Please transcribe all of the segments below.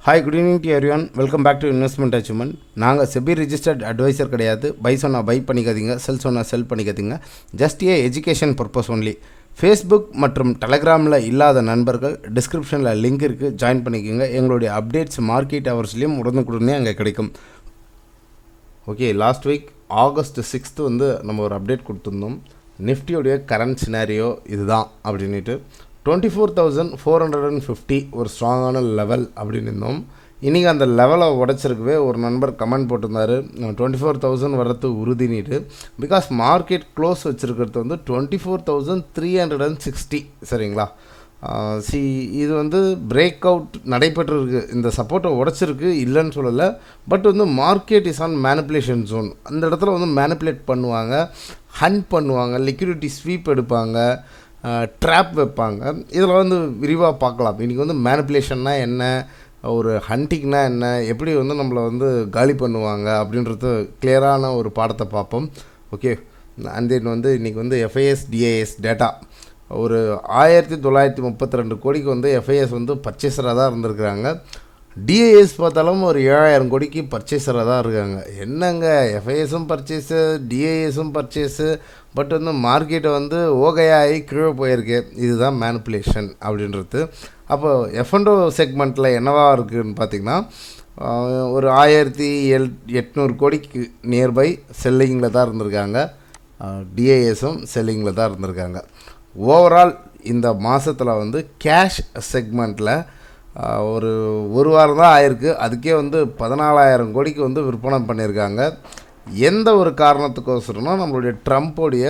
Hi, good evening to everyone. Welcome back to Investment Achievement. நாங்கள் SEBI registered advisor கிடையாது. By சொன்னால் by பண்ணிக்காதீங்க, செல் சொன்னால் செல் பண்ணிக்காதீங்க. Just education purpose only. Facebook மற்றும் டெலகிராமில் இல்லாத நண்பர்கள் டிஸ்கிரிப்ஷனில் லிங்க் இருக்குது, ஜாயின் பண்ணிக்கோங்க. எங்களுடைய அப்டேட்ஸ் மார்க்கெட் ஹவர்ஸ்லேயும் உடனுக்குடனே அங்கே கிடைக்கும். Okay, last week August 6th வந்து நம்ம ஒரு அப்டேட் கொடுத்துருந்தோம். நிஃப்டியோடைய கரண்ட் சினாரியோ இதுதான் அப்படின்ட்டு 24,450 ஒரு ஸ்ட்ராங்கான லெவல் அப்படின்னு இருந்தோம். இன்றைக்கி அந்த லெவலை உடச்சிருக்கவே ஒரு நண்பர் கமெண்ட் போட்டிருந்தார், 24,000 வர்றது உறுதினிட்டு. பிகாஸ் மார்க்கெட் க்ளோஸ் வச்சுருக்கிறது வந்து 24,360. சரிங்களா? இது வந்து பிரேக் அவுட் நடைபெற்றிருக்கு, இந்த சப்போர்ட்டை உடச்சிருக்கு, இல்லைன்னு சொல்லலை. பட் வந்து market is on manipulation zone. அந்த இடத்துல வந்து மேனிப்புலேட் பண்ணுவாங்க, ஹண்ட் பண்ணுவாங்க, லிக்விடிட்டி ஸ்வீப் எடுப்பாங்க, ட்ராப் வைப்பாங்க. இதில் வந்து விரிவாக பார்க்கலாம். இன்றைக்கி வந்து மேனிப்புலேஷன்னா என்ன, ஒரு ஹண்டிங்னா என்ன, எப்படி வந்து நம்மளை வந்து காலி பண்ணுவாங்க அப்படின்றது கிளியரான ஒரு பாடத்தை பார்ப்போம். ஓகே, அண்ட் தென் வந்து இன்றைக்கி வந்து எஃப்ஐஎஸ் டிஏஎஸ் டேட்டா ஒரு 1932 கோடிக்கு வந்து எஃப்ஐஎஸ் வந்து பர்ச்சேஸராக தான் இருந்திருக்கிறாங்க. டிஏஎஸ் பார்த்தாலும் ஒரு 7,000 கோடிக்கு பர்ச்சேஸராக தான் இருக்காங்க. என்னங்க, எஃப்ஐஎஸும் பர்ச்சேஸு, டிஏஎஸும் பர்ச்சேஸு, பட் வந்து மார்க்கெட்டை வந்து ஓகையாகி கீழே போயிருக்கு. இதுதான் மேனிப்புலேஷன் அப்படின்றது. அப்போ எஃப்என்டோ செக்மெண்ட்டில் என்னவா இருக்குதுன்னு பார்த்திங்கன்னா, ஒரு 1,800 கோடிக்கு நியர்பை செல்லிங்கில் தான் இருந்திருக்காங்க. டிஏஎஸும் செல்லிங்கில் தான் இருந்திருக்காங்க. ஓவரால் இந்த மாதத்தில் வந்து கேஷ் செக்மெண்ட்டில் ஒரு வாரம் தான் ஆயிருக்கு. அதுக்கே வந்து 14,000 கோடிக்கு வந்து விற்பனை பண்ணியிருக்காங்க. எந்த ஒரு காரணத்துக்கோசரம்னா நம்மளுடைய ட்ரம்ப்போடைய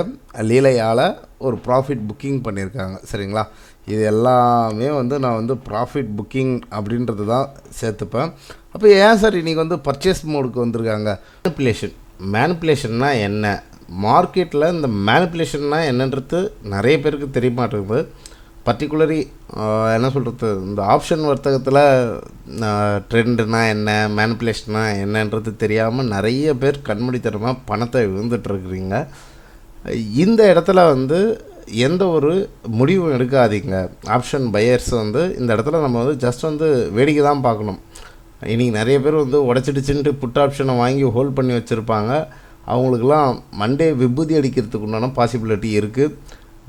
லீலையால் ஒரு ப்ராஃபிட் புக்கிங் பண்ணியிருக்காங்க. சரிங்களா? இது எல்லாமே வந்து நான் வந்து ப்ராஃபிட் புக்கிங் அப்படின்றது தான் சேர்த்துப்பேன். அப்போ ஏன் சார் இன்றைக்கி வந்து பர்ச்சேஸ் மோடுக்கு வந்திருக்காங்க? மேனிப்புலேஷன்னா என்ன, மார்க்கெட்டில் இந்த மேனிப்புலேஷன்னா என்னன்றது நிறைய பேருக்கு தெரிய மாட்டேங்குது. பர்டிகுலரி என்ன சொல்கிறது, இந்த ஆப்ஷன் வர்த்தகத்தில் ட்ரெண்டுனா என்ன, மேனிப்புலேஷனா என்னன்றது தெரியாமல் நிறைய பேர் கண்மூடித்தனமாக பணத்தை விழுந்துட்டுருக்குறீங்க. இந்த இடத்துல வந்து எந்த ஒரு முடிவும் எடுக்காதீங்க. ஆப்ஷன் பையர்ஸ் வந்து இந்த இடத்துல நம்ம வந்து ஜஸ்ட் வந்து வேடிக்கை தான் பார்க்கணும். இன்றைக்கி நிறைய பேர் வந்து உடச்சிடுச்சுன்ட்டு புட் ஆப்ஷனை வாங்கி ஹோல்ட் பண்ணி வச்சுருப்பாங்க. அவங்களுக்கெல்லாம் மண்டே விபூதி அடிக்கிறதுக்கு உண்டான பாசிபிலிட்டி இருக்குது.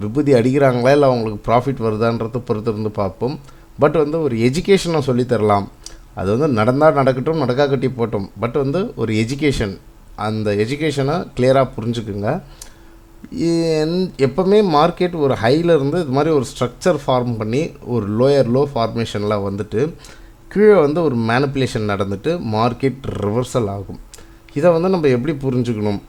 விபூதி அடிக்கிறாங்களா இல்லை அவங்களுக்கு ப்ராஃபிட் வருதான்றதை பொறுத்து இருந்து பார்ப்போம். பட் வந்து ஒரு எஜுகேஷனை சொல்லித்தரலாம். அது வந்து நடந்தால் நடக்கட்டும், நடக்காக்கட்டி போட்டோம். பட் வந்து ஒரு எஜுகேஷன், அந்த எஜுகேஷனை கிளியராக புரிஞ்சுக்குங்க. எப்போவுமே மார்க்கெட் ஒரு ஹையிலேருந்து இது மாதிரி ஒரு ஸ்ட்ரக்சர் ஃபார்ம் பண்ணி ஒரு லோ ஃபார்மேஷனில் வந்துட்டு கீழே வந்து ஒரு மேனிப்புலேஷன் நடந்துட்டு மார்க்கெட் ரிவர்சல் ஆகும். இதை வந்து நம்ம எப்படி புரிஞ்சுக்கணும்?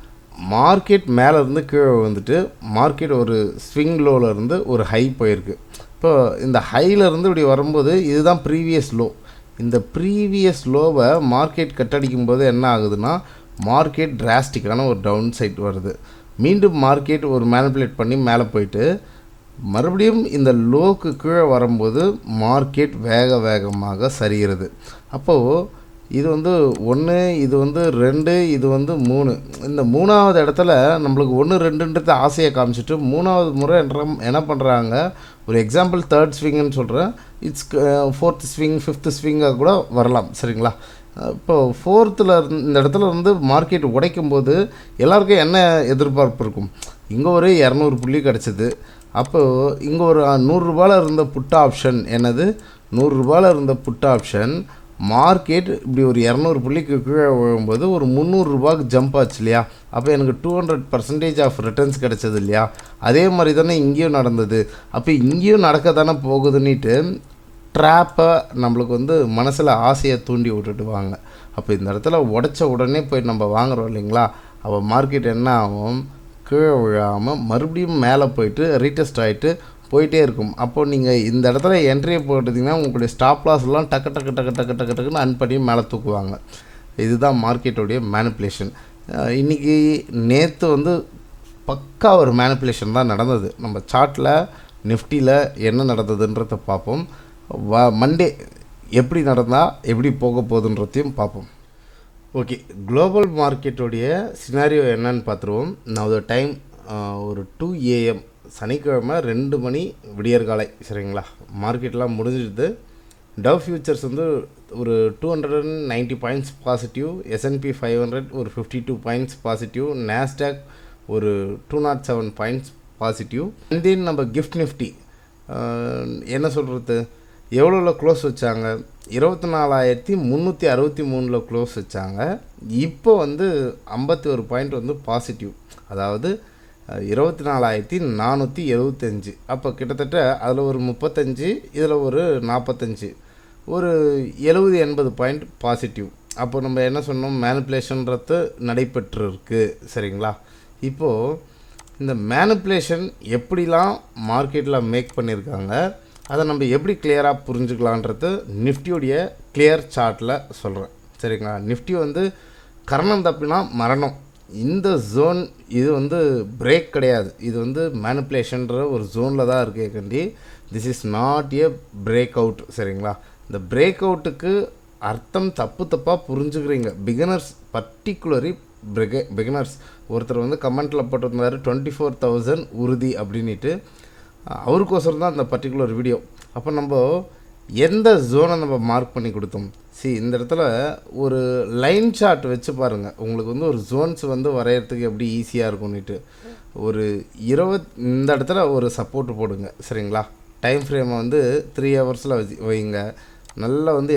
மார்க்கெட் மேலேருந்து கீழே வந்துட்டு மார்க்கெட் ஒரு ஸ்விங் லோவிலேருந்து ஒரு ஹை போயிருக்கு. இப்போ இந்த ஹையிலேருந்து இப்படி வரும்போது இதுதான் ப்ரீவியஸ் லோ. இந்த ப்ரீவியஸ் லோவை மார்க்கெட் கட்டடிக்கும் போது என்ன ஆகுதுன்னா, மார்க்கெட் டிராஸ்டிக்கான ஒரு டவுன் சைட் வருது. மீண்டும் மார்க்கெட் ஒரு மேனிப்புலேட் பண்ணி மேலே போயிட்டு மறுபடியும் இந்த லோக்கு கீழே வரும்போது மார்க்கெட் வேகமாக சரிகிறது. அப்போது இது வந்து 1, இது வந்து 2, இது வந்து 3. இந்த 3வது இடத்துல நம்மளுக்கு 1, 2ன்றது ஆசையை காமிச்சிட்டு 3வது முறை என்ன பண்ணுறாங்க, ஒரு எக்ஸாம்பிள் 3rd ஸ்விங்குன்னு சொல்கிறேன், இட்ஸ் 4th ஸ்விங், 5th ஸ்விங்காக கூட வரலாம். சரிங்களா? இப்போ 4th இந்த இடத்துல வந்து மார்க்கெட் உடைக்கும் போது எல்லாருக்கும் என்ன எதிர்பார்ப்பு இருக்கும்? இங்கே ஒரு 200 புள்ளி கிடச்சிது. அப்போது இங்கே ஒரு 100 ரூபாயில் இருந்த புட் ஆப்ஷன், என்னது 100 ரூபாயில் இருந்த புட் ஆப்ஷன் மார்க்கெட் இப்படி ஒரு 200 புள்ளிக்கு கீழே விழும்போது ஒரு 300 ரூபாய்க்கு ஜம்ப் ஆச்சு இல்லையா? அப்போ எனக்கு 200% ஆஃப் ரிட்டர்ன்ஸ் கிடச்சது இல்லையா? அதே மாதிரி தானே இங்கேயும் நடந்தது. அப்போ இங்கேயும் நடக்க தானே போகுதுன்னுட்டு ட்ராப்பை நம்மளுக்கு வந்து மனசில் ஆசையை தூண்டி விட்டுட்டு வாங்க. அப்போ இந்த இடத்துல உடச்ச உடனே போய் நம்ம வாங்குகிறோம் இல்லைங்களா? அப்போ மார்க்கெட் என்ன ஆகும், கீழே விழாமல் மறுபடியும் மேலே போயிட்டு ரீடெஸ்ட் ஆகிட்டு போயிட்டே இருக்கும். அப்போது நீங்கள் இந்த இடத்துல என்ட்ரியை போட்டுட்டிங்கன்னா உங்களுடைய ஸ்டாப் லாஸ்லாம் டக்குன்னு அன் பண்ணி மேலே தூக்குவாங்க. இதுதான் மார்க்கெட்டோடைய மேனிப்புலேஷன். இன்றைக்கி நேற்று வந்து பக்கா ஒரு மேனிப்புலேஷன் தான் நடந்தது. நம்ம சார்ட்டில் நிஃப்டியில் என்ன நடந்ததுன்றதை பார்ப்போம். மண்டே எப்படி நடந்தால் எப்படி போக போகுதுன்றதையும் பார்ப்போம். ஓகே, குளோபல் மார்க்கெட்டோடைய சினாரியோ என்னன்னு பார்த்துருவோம். நான் டைம் ஒரு 2 AM சனிக்கிழமை 2 மணி விடியற்காலை. சரிங்களா? மார்க்கெட்லாம் முடிஞ்சிடுது. டவ் ஃபியூச்சர்ஸ் வந்து ஒரு 290 பாயிண்ட்ஸ் பாசிட்டிவ், S&P 500 ஒரு 52 பாயிண்ட்ஸ் பாசிட்டிவ், நாஸ்டாக் ஒரு 207 பாயிண்ட்ஸ் பாசிட்டிவ். அண்ட் தென் நம்ம கிஃப்ட் நிஃப்டி என்ன சொல்கிறது, எவ்வளோல க்ளோஸ் வச்சாங்க, 24,363 க்ளோஸ் வச்சாங்க. இப்போ வந்து 51 பாயிண்ட் வந்து பாசிட்டிவ், அதாவது 24,475. அப்போ கிட்டத்தட்ட அதில் ஒரு 35, இதில் ஒரு 45, ஒரு 70-80 பாயிண்ட் பாசிட்டிவ். அப்போ நம்ம என்ன சொன்னோம், மேனிப்புலேஷன்றது நடைபெற்றிருக்கு. சரிங்களா? இப்போது இந்த மேனிப்புலேஷன் எப்படிலாம் மார்க்கெட்டில் மேக் பண்ணியிருக்காங்க, அதை நம்ம எப்படி கிளியராக புரிஞ்சுக்கலான்றது நிஃப்டியோடைய கிளியர் சார்ட்டில் சொல்கிறேன். சரிங்களா? நிஃப்டி வந்து கரணம் தப்பினா மரணம். இந்த ஜோன் இது வந்து பிரேக் கிடையாது, இது வந்து மேனிப்புலேஷன்ற ஒரு ஜோனில் தான் இருக்கே கண்டி. This is not a breakout. சரிங்களா? இந்த பிரேக் அவுட்டுக்கு அர்த்தம் தப்பாக புரிஞ்சுக்கிறீங்க பிகினர்ஸ், பர்டிகுலரி பிகினர்ஸ். ஒருத்தர் வந்து கமெண்ட்டில் போட்டிருந்தார் 24,000 உறுதி அப்படின்ட்டு, அவருக்கோசரம் தான் அந்த பர்டிகுலர் வீடியோ. அப்போ நம்ம எந்த ஜோனை நம்ம மார்க் பண்ணி கொடுத்தோம், இந்த இடத்துல ஒரு லைன் சார்ட் வச்சு பாருங்கள், உங்களுக்கு வந்து ஒரு ஜோன்ஸ் வந்து வரைகிறதுக்கு எப்படி ஈஸியாக இருக்கும்னுட்டு. ஒரு இந்த இடத்துல ஒரு சப்போர்ட் போடுங்க. சரிங்களா? டைம் ஃப்ரேமை வந்து 3 ஹவர்ஸில் வைங்க. நல்லா வந்து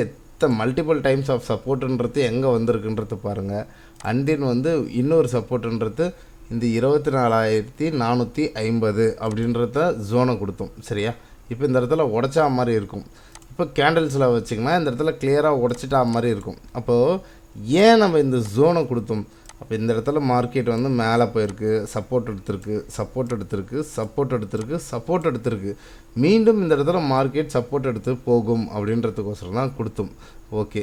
மல்டிபிள் டைம்ஸ் ஆஃப் சப்போர்ட்டுன்றது எங்கே வந்திருக்குன்றது பாருங்கள். அண்ட் தென் வந்து இன்னொரு சப்போர்ட்டுன்றது இந்த 24,450 அப்படின்றத ஜோனை கொடுத்தோம். சரியா? இப்போ இந்த இடத்துல உடச்சா மாதிரி இருக்கும். இப்போ கேண்டில்ஸில் வச்சிங்கன்னா இந்த இடத்துல கிளியராக உடச்சிட்டா மாதிரி இருக்கும். அப்போது ஏன் நம்ம இந்த ஜோனை கொடுத்தோம், அப்போ இந்த இடத்துல மார்க்கெட் வந்து மேலே போயிருக்கு, சப்போர்ட் எடுத்திருக்கு, மீண்டும் இந்த இடத்துல மார்க்கெட் சப்போர்ட் எடுத்து போகும் அப்படின்றதுக்கோசரம் தான் கொடுத்தோம். ஓகே,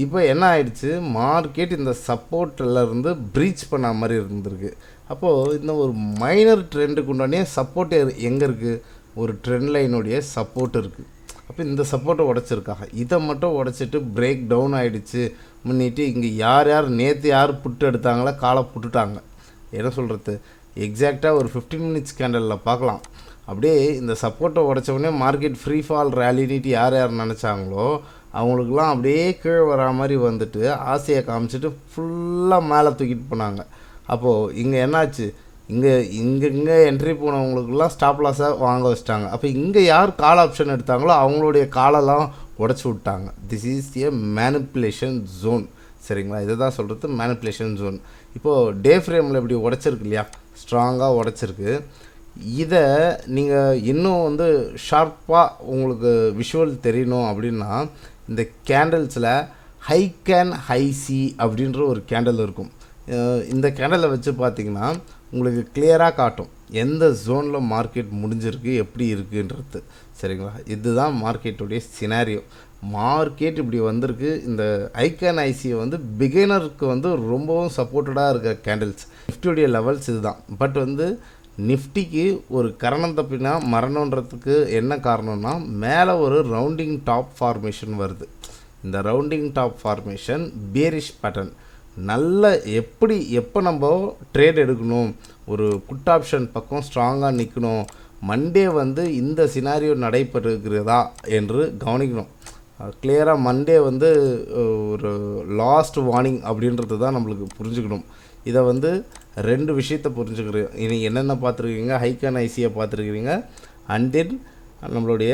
இப்போ என்ன ஆயிடுச்சு, மார்க்கெட் இந்த சப்போர்ட்டிலேருந்து ப்ரீச் பண்ண மாதிரி இருந்திருக்கு. அப்போது இந்த ஒரு மைனர் ட்ரெண்டுக்கு உண்டானே சப்போர்ட் எங்கே இருக்குது, ஒரு ட்ரெண்ட் லைனுடைய சப்போர்ட் இருக்குது. அப்போ இந்த சப்போர்ட்டை உடச்சிருக்காங்க, இதை மட்டும் உடச்சிட்டு பிரேக் டவுன் ஆகிடுச்சு முன்னிட்டு இங்கே யார் நேற்று யார் புட்டு எடுத்தாங்களோ காலை புட்டுட்டாங்க. என்ன சொல்கிறது, எக்ஸாக்டாக ஒரு 15 மினிட்ஸ் கேண்டலில் பார்க்கலாம். அப்படியே இந்த சப்போர்ட்டை உடச்சவுடனே மார்க்கெட் ஃப்ரீ ஃபால் ரேலினிட்டு யார் நினச்சாங்களோ அவங்களுக்குலாம் அப்படியே கீழே வரா மாதிரி வந்துட்டு ஆசையை காமிச்சிட்டு ஃபுல்லாக மேலே தூக்கிட்டு போனாங்க. அப்போது இங்கே என்னாச்சு, இங்கே என்ட்ரி போனவங்களுக்குலாம் ஸ்டாப் லாஸாக வாங்க வச்சிட்டாங்க. அப்போ இங்கே யார் கால் ஆப்ஷன் எடுத்தாங்களோ அவங்களுடைய காலெல்லாம் உடச்சி விட்டாங்க. This is a manipulation zone. சரிங்களா? இதை தான் சொல்கிறது மேனிப்புலேஷன் ஜோன். இப்போது டே ஃப்ரேமில் இப்படி உடச்சிருக்கு இல்லையா, ஸ்ட்ராங்காக உடச்சிருக்கு. இதை நீங்கள் இன்னும் வந்து ஷார்ப்பாக உங்களுக்கு விஷுவல் தெரியணும் அப்படின்னா இந்த கேண்டல்ஸில் ஹை கேன் ஹை சி அப்படின்ற ஒரு கேண்டல் இருக்கும். இந்த கேண்டலை வச்சு பார்த்திங்கன்னா உங்களுக்கு கிளியராக காட்டும் எந்த ஜோனில் மார்க்கெட் முடிஞ்சிருக்கு, எப்படி இருக்குன்றது. சரிங்களா? இதுதான் மார்க்கெட்டுடைய சினாரியோ. மார்க்கெட் இப்படி வந்திருக்கு. இந்த ஐகான் ஐசியை வந்து பிகினருக்கு வந்து ரொம்பவும் சப்போர்ட்டடாக இருக்க கேண்டில்ஸ். நிஃப்டியுடைய லெவல்ஸ் இதுதான். பட் வந்து நிஃப்டிக்கு ஒரு கரணம் தப்பினா மரணன்றதுக்கு என்ன காரணம்னா, மேலே ஒரு ரவுண்டிங் டாப் ஃபார்மேஷன் வருது. இந்த rounding top formation bearish pattern. நல்ல எப்போ நம்ம ட்ரேட் எடுக்கணும், ஒரு புட் ஆப்ஷன் பக்கம் ஸ்ட்ராங்காக நிற்கணும், மண்டே வந்து இந்த சினாரியோ நடைபெறுகிறதா என்று கவனிக்கணும். கிளியராக மண்டே வந்து ஒரு லாஸ்ட் வார்னிங் அப்படின்றது தான் நம்மளுக்கு புரிஞ்சுக்கணும். இதை வந்து 2 விஷயத்தை புரிஞ்சுக்கிறேன். இனி என்னென்ன பார்த்துருக்கீங்க, ஹைக்கான் ஐசியை பார்த்துருக்கிறீங்க, அண்ட் தென் நம்மளுடைய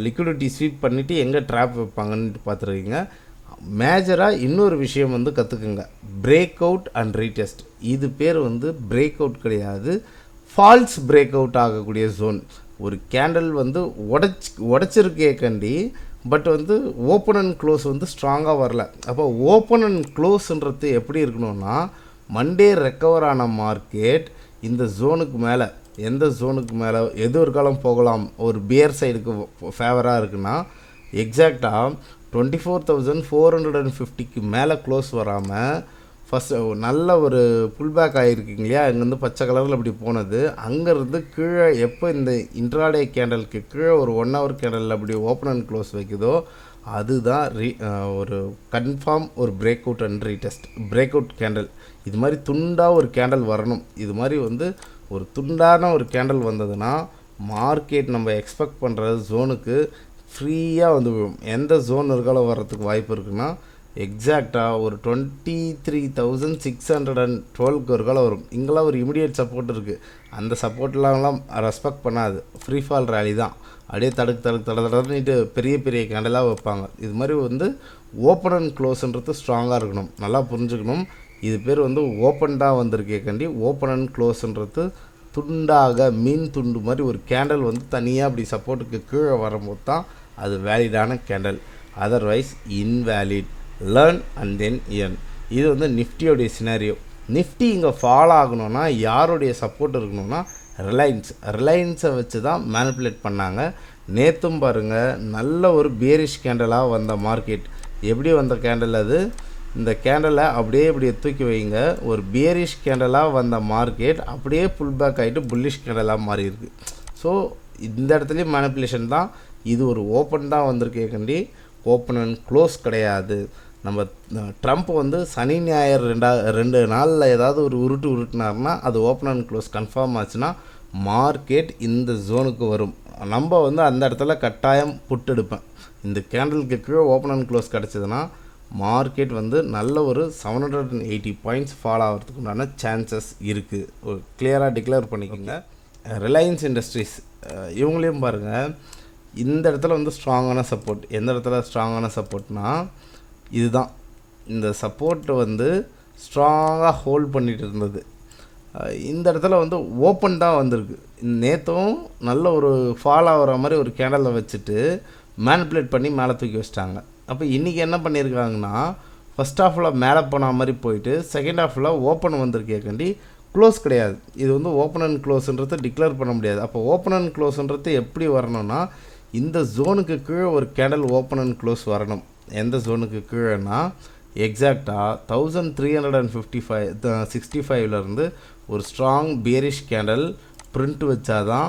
லிக்விடிட்டி ஸ்வீப் பண்ணிவிட்டு எங்கே ட்ராப் வைப்பாங்கன்னு பார்த்துருக்கீங்க. மேஜராக இன்னொரு விஷயம் வந்து கற்றுக்குங்க, பிரேக் அவுட் அண்ட் ரீடெஸ்ட். இது பேர் வந்து பிரேக் அவுட் கிடையாது, ஃபால்ஸ் பிரேக் அவுட் ஆகக்கூடிய ஜோன். ஒரு கேண்டில் வந்து உடச்சிருக்கே கண்டி, பட் வந்து ஓப்பன் அண்ட் க்ளோஸ் வந்து ஸ்ட்ராங்காக வரல. அப்போ ஓப்பன் அண்ட் க்ளோஸ்ன்றது எப்படி இருக்கணும்னா, மண்டே ரெக்கவர் ஆன மார்க்கெட் இந்த ஜோனுக்கு மேலே, எந்த ஜோனுக்கு மேலே எது ஒரு காலம் போகலாம், ஒரு பியர் சைடுக்கு ஃபேவராக இருக்குன்னா எக்ஸாக்டாக 24,450க்கு மேலே க்ளோஸ் வராமல் ஃபஸ்ட்டு நல்ல ஒரு புல்பேக் ஆகிருக்குங்க இல்லையா, இங்கேருந்து பச்சை கலரில் இப்படி போனது, அங்கேருந்து கீழே எப்போ இந்த இன்ட்ராடே கேண்டலுக்கு கீழே ஒரு 1 ஹவர் கேண்டலில் அப்படி ஓப்பன் அண்ட் க்ளோஸ் வைக்குதோ அதுதான் ஒரு கன்ஃபார்ம் ஒரு break out and retest. Break out candle இது மாதிரி துண்டாக ஒரு கேண்டல் வரணும். இது மாதிரி வந்து ஒரு துண்டான ஒரு கேண்டல் வந்ததுன்னா மார்க்கெட் நம்ம எக்ஸ்பெக்ட் பண்ணுற ஜோனுக்கு ஃப்ரீயாக வந்து விழும். எந்த ஜோன் இருக்காலோ வர்றதுக்கு வாய்ப்பு இருக்குன்னா எக்ஸாக்டாக ஒரு 23,612 இருக்கால வரும். இங்கெல்லாம் ஒரு இமிடியேட் சப்போர்ட் இருக்குது. அந்த சப்போர்ட்லாம் ரெஸ்பெக்ட் பண்ணாது. ஃப்ரீ ஃபால் ரேலி தான். அப்படியே தடனிட்டு பெரிய பெரிய கேண்டலாக வைப்பாங்க. இது மாதிரி வந்து ஓப்பன் அண்ட் க்ளோஸ்ன்றது ஸ்ட்ராங்காக இருக்கணும். நல்லா புரிஞ்சுக்கணும். இது பேர் வந்து ஓப்பன்டாக வந்திருக்கே கண்டி ஓப்பன் அண்ட் க்ளோஸ்ன்றது துண்டாக மீன் துண்டு மாதிரி ஒரு கேண்டல் வந்து தனியாக அப்படி சப்போர்ட்டுக்கு கீழே வரும்போது தான் அது வேலிடான candle. Otherwise invalid. Learn and then earn. இது வந்து நிஃப்டியோடைய சினாரியோ. நிஃப்டி இங்கே ஃபாலோ ஆகணும்னா யாருடைய சப்போர்ட் இருக்கணும்னா ரிலையன்ஸை வச்சு தான் மேனிப்புலேட் பண்ணாங்க. நேற்றும் பாருங்கள் நல்ல ஒரு பேரிஷ் கேண்டலாக வந்த மார்க்கெட். எப்படி வந்த கேண்டல் அது? இந்த கேண்டலை அப்படியே தூக்கி வைங்க. ஒரு பேரிஷ் கேண்டலாக வந்த மார்க்கெட் அப்படியே புல் பேக் ஆகிட்டு புல்லிஷ் கேண்டலாக மாறி இருக்குது. ஸோ இந்த இடத்துலையும் மேனிப்புலேஷன் தான். இது ஒரு ஓப்பன் தான் வந்திருக்கே கண்டி ஓப்பன் அண்ட் க்ளோஸ் கிடையாது. நம்ம ட்ரம்ப் வந்து சனி ஞாயிறு 2 நாளில் ஏதாவது ஒரு உருட்டுனார்னா அது ஓப்பன் அண்ட் க்ளோஸ் கன்ஃபார்ம் ஆச்சுன்னா மார்க்கெட் இந்த ஜோனுக்கு வரும். நம்ம வந்து அந்த இடத்துல கட்டாயம் புட்டெடுப்பேன். இந்த கேண்டலுக்கு கீழே ஓப்பன் அண்ட் க்ளோஸ் கிடச்சிதுன்னா மார்க்கெட் வந்து நல்ல ஒரு 780 பாயிண்ட்ஸ் ஃபால் ஆகிறதுக்கு உண்டான சான்சஸ் இருக்குது. ஒரு கிளியராக டிக்ளேர் பண்ணிக்கோங்க. ரிலையன்ஸ் இண்டஸ்ட்ரீஸ் இவங்களையும் பாருங்கள். இந்த இடத்துல வந்து ஸ்ட்ராங்கான சப்போர்ட். எந்த இடத்துல ஸ்ட்ராங்கான சப்போர்ட்னா இதுதான். இந்த சப்போர்ட்டை வந்து ஸ்ட்ராங்காக ஹோல்ட் பண்ணிகிட்டு இருந்தது. இந்த இடத்துல வந்து ஓப்பன் தான் வந்திருக்கு. நேற்றும் நல்ல ஒரு ஃபால் ஆகிற மாதிரி ஒரு கேண்டலை வச்சுட்டு மேனிப்புலேட் பண்ணி மேலே தூக்கி வச்சிட்டாங்க. அப்போ இன்றைக்கி என்ன பண்ணியிருக்காங்கன்னா ஃபஸ்ட் ஹாஃபில் மேலே போன மாதிரி போயிட்டு செகண்ட் ஹாஃபில் ஓப்பன் வந்திருக்கேக்காண்டி க்ளோஸ் கிடையாது. இது வந்து ஓப்பன் அண்ட் க்ளோஸ்ன்றது டிக்ளேர் பண்ண முடியாது. அப்போ ஓப்பன் அண்ட் க்ளோஸ்ன்றது எப்படி வரணும்னா இந்த ஜோனுக்கு கீழே ஒரு கேண்டல் ஓப்பன் அண்ட் க்ளோஸ் வரணும். எந்த ஜோனுக்கு கீழேனா எக்ஸாக்டாக 1365 ஒரு ஸ்ட்ராங் பியரிஷ் கேண்டல் பிரிண்ட் வச்சாதான்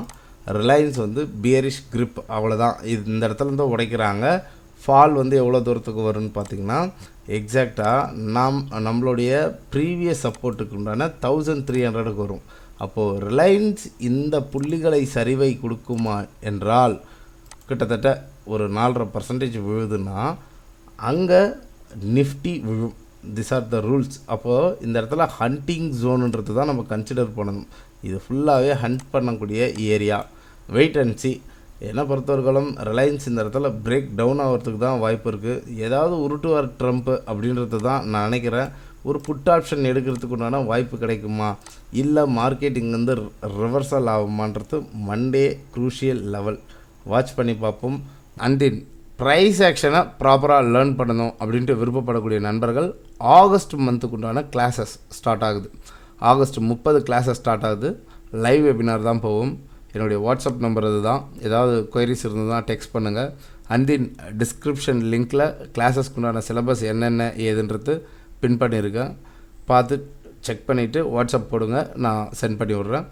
ரிலையன்ஸ் வந்து பியரிஷ் கிரிப். அவ்வளோதான். இந்த இடத்துலேருந்து உடைக்கிறாங்க. ஃபால் வந்து எவ்வளோ தூரத்துக்கு வரும்னு பார்த்திங்கன்னா எக்ஸாக்டாக நம்மளுடைய ப்ரீவியஸ் சப்போர்ட்டுக்கு உண்டான 1300க்கு வரும். அப்போது ரிலையன்ஸ் இந்த புள்ளிகளை சரிவை கொடுக்குமா என்றால் கிட்டத்தட்ட ஒரு 4.5% விழுதுன்னா அங்கே நிஃப்டி விழும். This R the rules. அப்போது இந்த இடத்துல ஹண்டிங் ஜோனுன்றது தான் நம்ம கன்சிடர் பண்ணணும். இது ஃபுல்லாகவே ஹண்ட் பண்ணக்கூடிய ஏரியா. Wait and C. என்னை பொறுத்தவரைக்கும் ரிலையன்ஸ் இந்த இடத்துல பிரேக் டவுன் ஆகிறதுக்கு தான் வாய்ப்பு இருக்குது. ஏதாவது உருட்டுவார் ட்ரம்ப்பு அப்படின்றது தான் நான் நினைக்கிறேன். ஒரு புட் ஆப்ஷன் எடுக்கிறதுக்கு உண்டான வாய்ப்பு கிடைக்குமா, இல்லை மார்க்கெட் இங்கேருந்து ரிவர்சல் ஆகுமான்றது மண்டே க்ரூஷியல் லெவல். வாட்ச் பண்ணி பார்ப்போம். அண்டின் ப்ரைஸ் ஆக்ஷனை ப்ராப்பராக லேர்ன் பண்ணணும் அப்படின்ட்டு விருப்பப்படக்கூடிய நண்பர்கள் ஆகஸ்ட் மந்த்துக்கு உண்டான கிளாஸஸ் ஸ்டார்ட் ஆகுது. ஆகஸ்ட் 30 கிளாஸஸ் ஸ்டார்ட் ஆகுது. லைவ் வெபினார் தான் போகும். என்னுடைய வாட்ஸ்அப் நம்பர் இது தான். ஏதாவது கொயரிஸ் இருந்ததுன்னா டெக்ஸ்ட் பண்ணுங்கள். அண்டின் டிஸ்கிரிப்ஷன் லிங்க்கில் கிளாஸஸ்க்கு உண்டான சிலபஸ் என்னென்ன ஏதுன்றது பின் பண்ணியிருக்கேன். பார்த்து செக் பண்ணிவிட்டு வாட்ஸ்அப் போடுங்க, நான் சென்ட் பண்ணி விட்றேன்.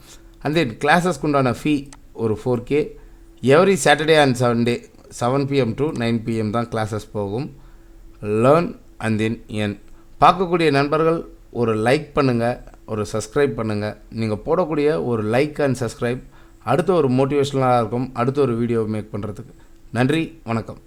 அண்டின் கிளாஸஸ்க்கு உண்டான ஃபீ ஒரு 4K. Every Saturday and Sunday 7 PM to 9 PM தான் கிளாஸஸ் போகும். Learn and then earn. பார்க்கக்கூடிய நண்பர்கள் ஒரு லைக் பண்ணுங்கள், ஒரு சப்ஸ்கிரைப் பண்ணுங்கள். நீங்கள் போடக்கூடிய ஒரு லைக் அண்ட் சப்ஸ்கிரைப் அடுத்த ஒரு மோட்டிவேஷனலாக இருக்கும் அடுத்த ஒரு வீடியோ மேக் பண்ணுறதுக்கு. நன்றி, வணக்கம்.